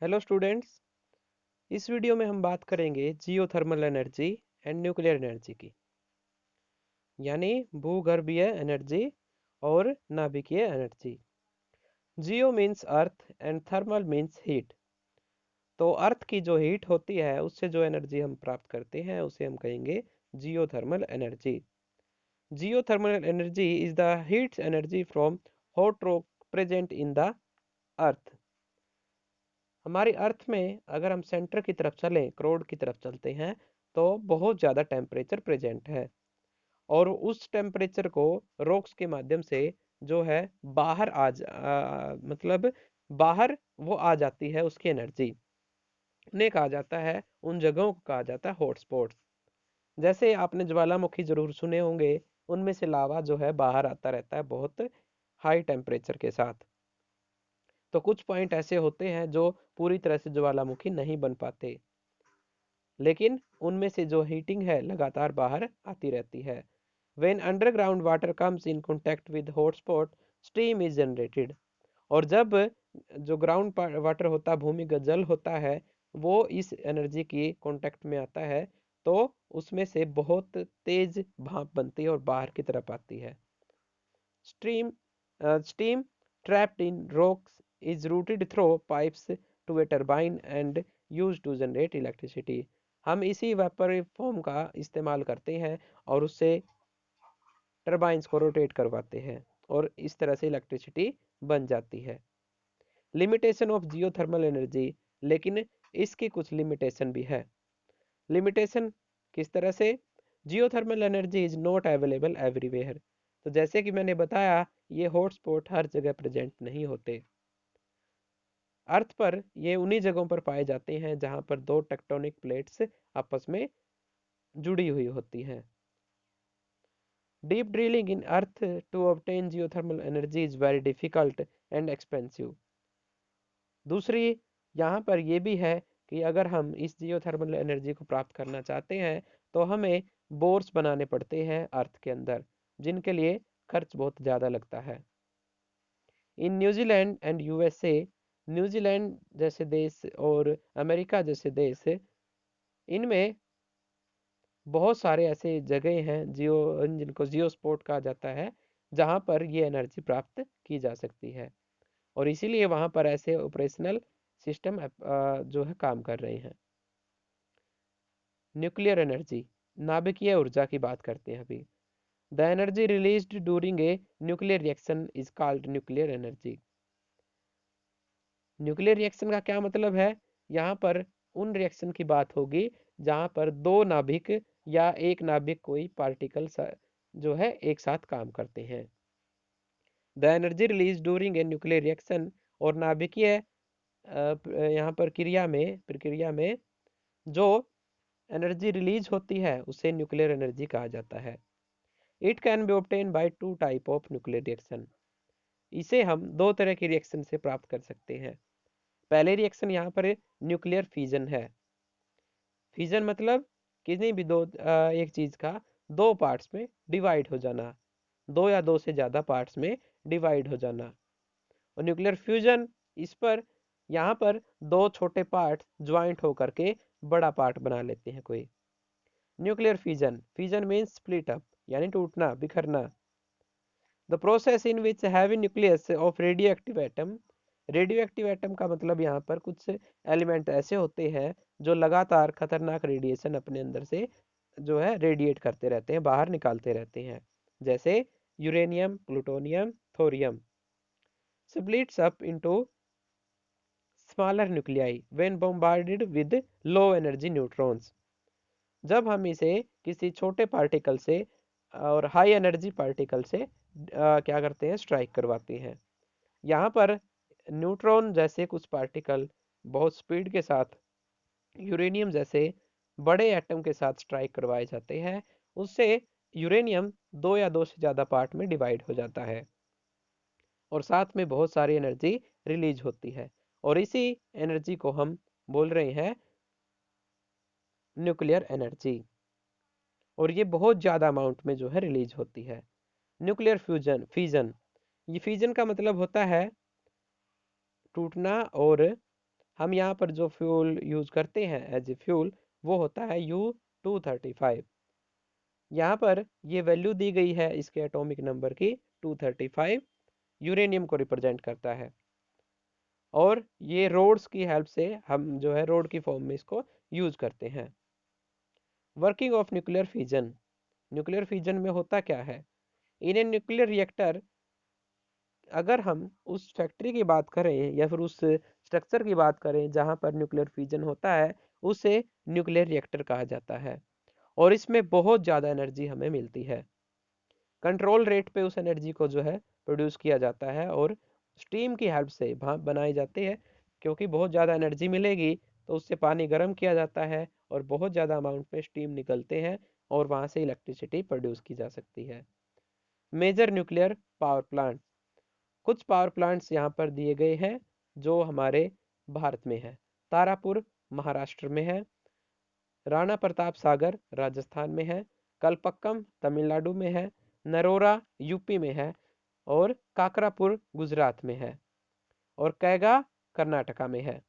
Hello students. इस video में हम बात करेंगे geothermal energy and nuclear energy की, यानी भूगर्भीय एनर्जी और नाभिकीय energy. Jio means earth and thermal means heat. तो अर्थ की जो हीट होती है उससे जो एनर्जी हम प्राप्त करते हैं उसे हम कहेंगे geothermal energy. Geothermal energy is the heat energy from hot rock present in the earth. हमारी अर्थ में अगर हम सेंटर की तरफ चलें, क्रोड की तरफ चलते हैं, तो बहुत ज़्यादा टेम्परेचर प्रेजेंट है और उस टेम्परेचर को रॉक्स के माध्यम से जो है बाहर मतलब बाहर वो आ जाती है। उसकी एनर्जी उन्हें कहा जाता है, उन जगहों को कहा जाता है हॉटस्पॉट्स। जैसे आपने ज्वालामुखी जरूर सुने होंगे, उनमें से लावा जो है बाहर आता रहता है बहुत हाई टेम्परेचर के साथ। तो कुछ पॉइंट ऐसे होते हैं जो पूरी तरह से ज्वालामुखी नहीं बन पाते, लेकिन उनमें से जो हीटिंग है लगातार बाहर आती रहती है। When underground water comes in contact with hotspot, steam is generated। और जब जो ग्राउंड वाटर होता है, भूमिगत जल होता है, वो इस एनर्जी की कांटेक्ट में आता है, तो उसमें से बहुत तेज भाप बनती है और बाहर की तरफ आती है। Steam trapped in rocks is routed through pipes to a turbine and used to generate electricity। हम इसी वेपर फॉर्म का इस्तेमाल करते हैं और उससे टरबाइंस को रोटेट करवाते हैं और इस तरह से इलेक्ट्रिसिटी बन जाती है। लिमिटेशन ऑफ जियोथर्मल एनर्जी, लेकिन इसकी कुछ लिमिटेशन भी है। लिमिटेशन किस तरह से? Geothermal energy is not available everywhere. तो जैसे कि मैंने बताया, ये हॉटस्पॉट हर जगह प्रेजेंट नहीं होते। अर्थ पर ये उन्हीं जगहों पर पाए जाते हैं जहां पर दो टेक्टोनिक प्लेट्स आपस में जुड़ी हुई होती हैं। Deep drilling in earth to obtain geothermal energy is very difficult and expensive. दूसरी यहाँ पर यह भी है कि अगर हम इस जियोथर्मल एनर्जी को प्राप्त करना चाहते हैं तो हमें बोर्स बनाने पड़ते हैं अर्थ के अंदर, जिनके लिए खर्च बहुत ज़्यादा लगता है। In New Zealand and USA, New Zealand जैसे देश और अमेरिका जैसे देश, इनमें बहुत सारे ऐसे जगह हैं जियो जिनको जियो स्पॉट कहा जाता है, जहाँ पर ये एनर्जी प्राप्त की जा सकती है और इसीलिए वहाँ पर ऐसे ऑपरेशनल सिस्टम जो है काम कर रहे हैं। न्यूक्लियर एनर्जी, नाभिकीय ऊर्जा की बात करते हैं अभी। The energy released during a nuclear reaction is called nuclear energy. Nuclear reaction का क्या मतलब है? यहाँ पर उन रिएक्शन की बात होगी जहाँ पर दो नाभिक या एक नाभिक कोई पार्टिकल जो है एक साथ काम करते हैं। The energy release during a nuclear reaction, और नाभिकीय यहाँ पर प्रक्रिया में जो एनर्जी रिलीज होती है उसे न्यूक्लियर एनर्जी कहा जाता है। It can be obtain by two type of nuclear reaction. इसे हम दो तरह की रिएक्शन से प्राप्त कर सकते हैं। पहले रिएक्शन यहाँ पर न्यूक्लियर फिजन है। फिजन मतलब किसी भी एक चीज का दो पार्ट्स में डिवाइड हो जाना, दो या दो से ज्यादा पार्ट्स में डिवाइड हो जाना। और न्यूक्लियर फ्यूजन, इस पर यहाँ पर दो छोटे पार्ट ज्वाइंट होकर के बड़ा पार्ट बना लेते हैं कोई। Nuclear fission, fission means split up, यानी टूटना, बिखरना। The process in which heavy nucleus of radio active atom. Radio active atom का मतलब यहाँ पर कुछ एलिमेंट ऐसे होते हैं जो लगातार खतरनाक रेडिएशन अपने अंदर से जो है रेडिएट करते रहते हैं, बाहर निकालते रहते हैं, जैसे uranium, plutonium, thorium. splits up into smaller nuclei when bombarded with low energy neutrons। जब हम इसे किसी छोटे पार्टिकल से और हाई एनर्जी पार्टिकल से क्या करते हैं, स्ट्राइक करवाते हैं। यहाँ पर न्यूट्रॉन जैसे कुछ पार्टिकल बहुत स्पीड के साथ यूरेनियम जैसे बड़े एटम के साथ स्ट्राइक करवाए जाते हैं। उससे यूरेनियम दो या दो से ज़्यादा पार्ट में डिवाइड हो जाता है और साथ में बहुत सारी एनर्जी रिलीज होती है, और इसी एनर्जी को हम बोल रहे हैं न्यूक्लियर एनर्जी। और ये बहुत ज़्यादा अमाउंट में जो है रिलीज होती है। न्यूक्लियर फ्यूजन, ये फ्यूजन का मतलब होता है टूटना और हम यहाँ पर जो फ्यूल यूज करते हैं एज ए फ्यूल वो होता है U-235। यहाँ पर ये वैल्यू दी गई है इसके एटॉमिक नंबर की 235, यूरेनियम को रिप्रेजेंट करता है। और ये रोड्स की हेल्प से हम जो है रोड की फॉर्म में इसको यूज करते हैं। Working of nuclear fission. Nuclear fission में होता क्या है? इन ए न्यूक्लियर रिएक्टर, अगर हम उस फैक्ट्री की बात करें या फिर उस स्ट्रक्चर की बात करें जहां पर न्यूक्लियर फिजन होता है, उसे न्यूक्लियर रिएक्टर कहा जाता है। और इसमें बहुत ज़्यादा एनर्जी हमें मिलती है। कंट्रोल रेट पे उस एनर्जी को जो है प्रोड्यूस किया जाता है और स्टीम की हेल्प से भाप बनाई जाती है। क्योंकि बहुत ज़्यादा एनर्जी मिलेगी तो उससे पानी गर्म किया जाता है और बहुत ज़्यादा अमाउंट में स्टीम निकलते हैं और वहाँ से इलेक्ट्रिसिटी प्रोड्यूस की जा सकती है। Major nuclear power plant. कुछ पावर प्लांट्स यहाँ पर दिए गए हैं जो हमारे भारत में है। तारापुर महाराष्ट्र में है, राणा प्रताप सागर राजस्थान में है, कलपक्कम तमिलनाडु में है, नरोरा यूपी में है और काकरापुर गुजरात में है और कैगा कर्नाटका में है।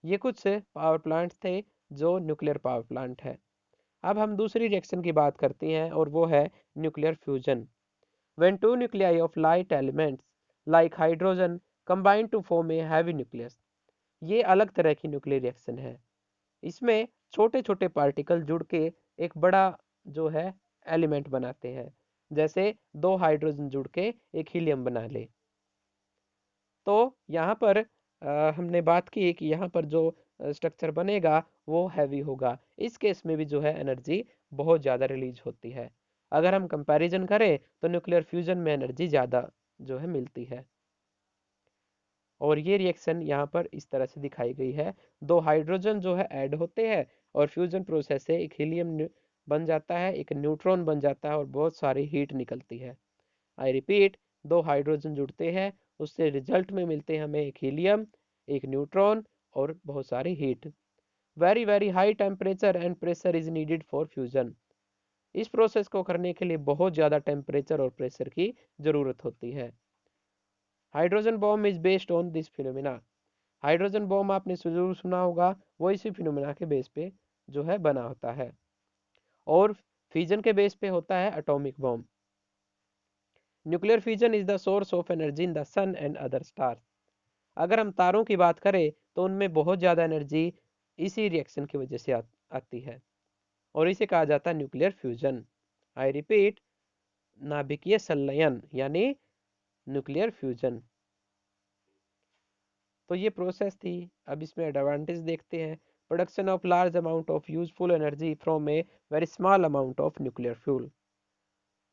ये कुछ पावर प्लांट्स थे जो न्यूक्लियर पावर प्लांट है। अब हम दूसरी रिएक्शन की बात करते हैं और वो है nuclear fusion. When two nuclei of light elements like hydrogen combine to form a heavy nucleus, ये अलग तरह की न्यूक्लियर रिएक्शन है। इसमें छोटे छोटे पार्टिकल जुड़ के एक बड़ा जो है एलिमेंट बनाते हैं। जैसे दो हाइड्रोजन जुड़ के एक हीलियम बना ले। तो यहाँ पर हमने बात की कि यहाँ पर जो स्ट्रक्चर बनेगा वो हैवी होगा। इस केस में भी जो है एनर्जी बहुत ज़्यादा रिलीज होती है। अगर हम कंपैरिजन करें तो न्यूक्लियर फ्यूजन में एनर्जी ज़्यादा जो है मिलती है। और ये रिएक्शन यहाँ पर इस तरह से दिखाई गई है। दो हाइड्रोजन जो है ऐड होते हैं और फ्यूजन प्रोसेस से एक हीलियम बन जाता है, एक न्यूट्रॉन बन जाता है और बहुत सारी हीट निकलती है। आई रिपीट, दो हाइड्रोजन जुड़ते हैं, उससे रिजल्ट में मिलते हैं हमें एक हीलियम, एक न्यूट्रॉन और बहुत सारी heat. Very very high temperature and pressure is needed for fusion. इस प्रोसेस को करने के लिए बहुत ज़्यादा टेम्परेचर और प्रेशर की ज़रूरत होती है। Hydrogen bomb is based on this phenomena. Hydrogen bomb आपने जरूर सुना होगा, वो इसी फिनोमिना के बेस पे जो है बना होता है। और फ्यूजन के बेस पे होता है atomic bomb. Nuclear fusion is the source of energy in the sun and other stars. अगर हम तारों की बात करें तो उनमें बहुत ज़्यादा एनर्जी इसी रिएक्शन की वजह से आती है और इसे कहा जाता है न्यूक्लियर फ्यूजन। आई रिपीट, नाभिकीय संलयन यानी न्यूक्लियर फ्यूजन। तो ये प्रोसेस थी। अब इसमें एडवांटेज देखते हैं। Production of large amount of useful energy from a very small amount of nuclear fuel.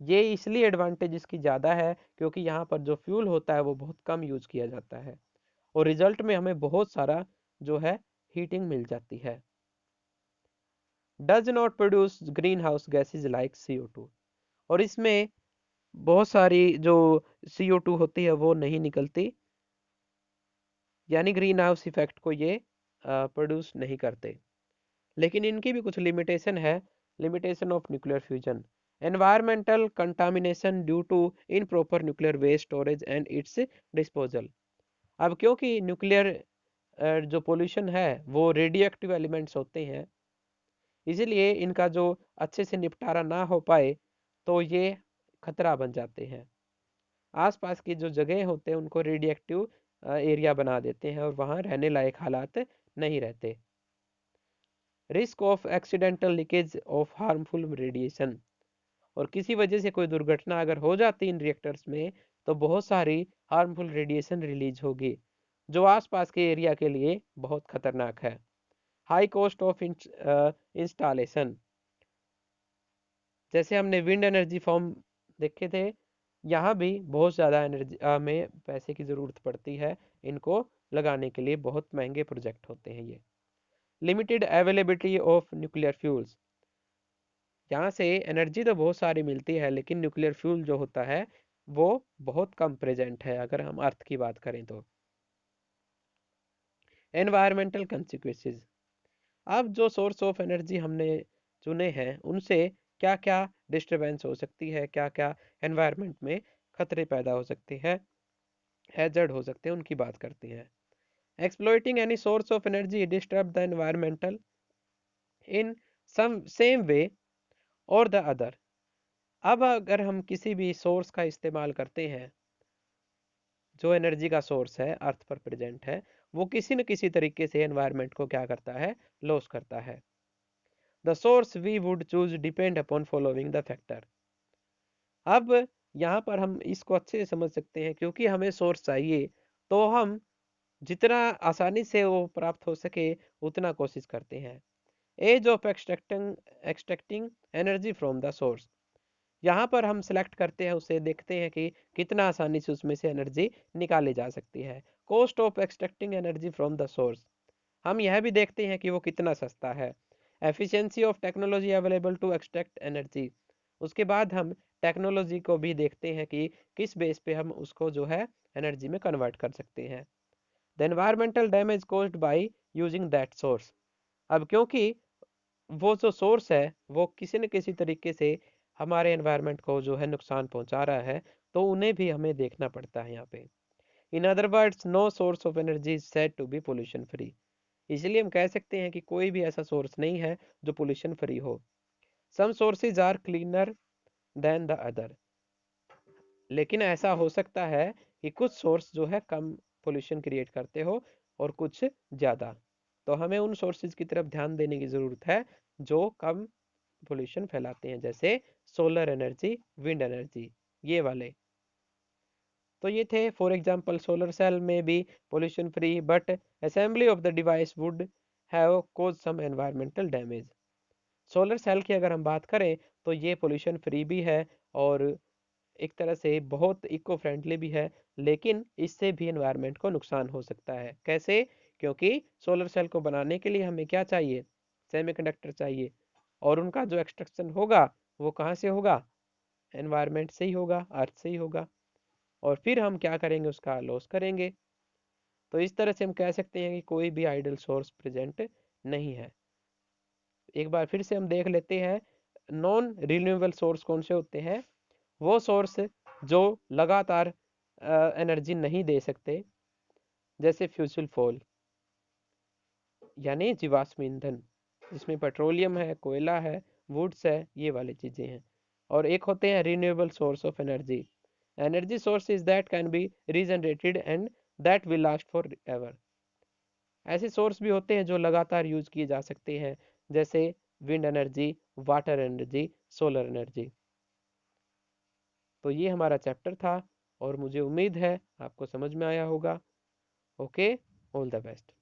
ये इसलिए एडवांटेज इसकी ज़्यादा है क्योंकि यहाँ पर जो फ्यूल होता है वो बहुत कम यूज किया जाता है और रिजल्ट में हमें बहुत सारा जो है हीटिंग मिल जाती है। Does not produce green house gases like CO2। और इसमें बहुत सारी जो CO2 होती है वो नहीं निकलती, यानी ग्रीन हाउस इफेक्ट को ये प्रोड्यूस नहीं करते। लेकिन इनकी भी कुछ लिमिटेशन है। Limitation of nuclear fusion, environmental contamination due to improper nuclear waste storage and its disposal. अब क्योंकि न्यूक्लियर जो पोल्यूशन है वो रेडियो एक्टिव एलिमेंट्स होते हैं, इसीलिए इनका जो अच्छे से निपटारा ना हो पाए तो ये खतरा बन जाते हैं। आसपास की जो जगह होते हैं उनको रेडियो एक्टिव एरिया बना देते हैं और वहाँ रहने लायक हालात नहीं रहते। Risk of accidental leakage of harmful radiation. और किसी वजह से कोई दुर्घटना अगर हो जाती इन रिएक्टर्स में तो बहुत सारी हार्मफुल रेडिएशन रिलीज होगी जो आसपास के एरिया के लिए बहुत खतरनाक है। हाई कॉस्ट ऑफ इंस्टॉलेशन, जैसे हमने विंड एनर्जी फॉर्म देखे थे, यहाँ भी बहुत ज़्यादा एनर्जी में पैसे की ज़रूरत पड़ती है। इनको लगाने के लिए बहुत महंगे प्रोजेक्ट होते हैं ये। Limited availability of nuclear fuels, यहाँ से एनर्जी तो बहुत सारी मिलती है लेकिन न्यूक्लियर फ्यूल जो होता है वो बहुत कम प्रेजेंट है अगर हम अर्थ की बात करें तो। एनवायरमेंटल कंसिक्वेंसेस, अब जो सोर्स ऑफ एनर्जी हमने चुने हैं उनसे क्या क्या डिस्टरबेंस हो सकती है, क्या क्या एनवायरमेंट में खतरे पैदा हो सकते हैं, हैजर्ड हो सकते हैं, उनकी बात करते हैं। Exploiting any source of energy disturb the environmental in some same way or the other। अब अगर हम किसी भी सोर्स का इस्तेमाल करते हैं, जो एनर्जी का सोर्स है अर्थ पर प्रेजेंट है, वो किसी न किसी तरीके से एनवायरनमेंट को क्या करता है, लॉस करता है। The source we would choose depend upon following the factor. अब यहाँ पर हम इसको अच्छे से समझ सकते हैं, क्योंकि हमें सोर्स चाहिए तो हम जितना आसानी से वो प्राप्त हो सके उतना कोशिश करते हैं। Ease of extracting energy from the source, यहाँ पर हम सिलेक्ट करते हैं, उसे देखते हैं कि कितना आसानी से उसमें से एनर्जी निकाली जा सकती है। Cost of extracting energy from the source, हम यह भी देखते हैं कि वो कितना सस्ता है। Efficiency of technology available to extract energy, उसके बाद हम टेक्नोलॉजी को भी देखते हैं कि किस बेस पे हम उसको जो है एनर्जी में कन्वर्ट कर सकते हैं। The environmental damage caused by using that source, अब क्योंकि वो जो सोर्स है वो किसी न किसी तरीके से हमारे एनवायरनमेंट को जो है नुकसान पहुंचा रहा है, तो उन्हें भी हमें देखना पड़ता है यहाँ पे। In other words no source of energy is said to be pollution free, इसलिए हम कह सकते हैं कि कोई भी ऐसा सोर्स नहीं है जो पोल्यूशन फ्री हो। Some sources are cleaner than the other, लेकिन ऐसा हो सकता है कि कुछ सोर्स जो है कम पोल्यूशन क्रिएट करते हो और कुछ ज़्यादा, तो हमें उन सोर्सेज की तरफ ध्यान देने की ज़रूरत है जो कम पोल्यूशन फैलाते हैं, जैसे सोलर एनर्जी, विंड एनर्जी, ये वाले। तो ये थे फॉर एग्जांपल सोलर सेल में भी pollution free, but assembly of the device would have cause some environmental damage. Solar cell की अगर हम बात करें तो ये पोल्यूशन फ्री भी है और एक तरह से बहुत इको फ्रेंडली भी है, लेकिन इससे भी एनवायरनमेंट को नुकसान हो सकता है। कैसे? क्योंकि सोलर सेल को बनाने के लिए हमें क्या चाहिए, सेमीकंडक्टर चाहिए, और उनका जो एक्सट्रैक्शन होगा वो कहाँ से होगा, एनवायरनमेंट से ही होगा, अर्थ से ही होगा, और फिर हम क्या करेंगे, उसका लॉस करेंगे। तो इस तरह से हम कह सकते हैं कि कोई भी आइडल सोर्स प्रेजेंट नहीं है। एक बार फिर से हम देख लेते हैं, नॉन रिन्यूएबल सोर्स कौन से होते हैं। वो सोर्स जो लगातार एनर्जी नहीं दे सकते, जैसे फ्यूचल फॉल यानी जीवाश्म ईंधन, जिसमें पेट्रोलियम है, कोयला है, वुड्स है, ये वाली चीजें हैं। और एक होते हैं renewable source of energy, energy sources that can be regenerated and that will last for ever. ऐसे सोर्स भी होते हैं जो लगातार यूज किए जा सकते हैं, जैसे wind energy, water energy, solar energy. तो ये हमारा चैप्टर था और मुझे उम्मीद है आपको समझ में आया होगा। Okay, all the best.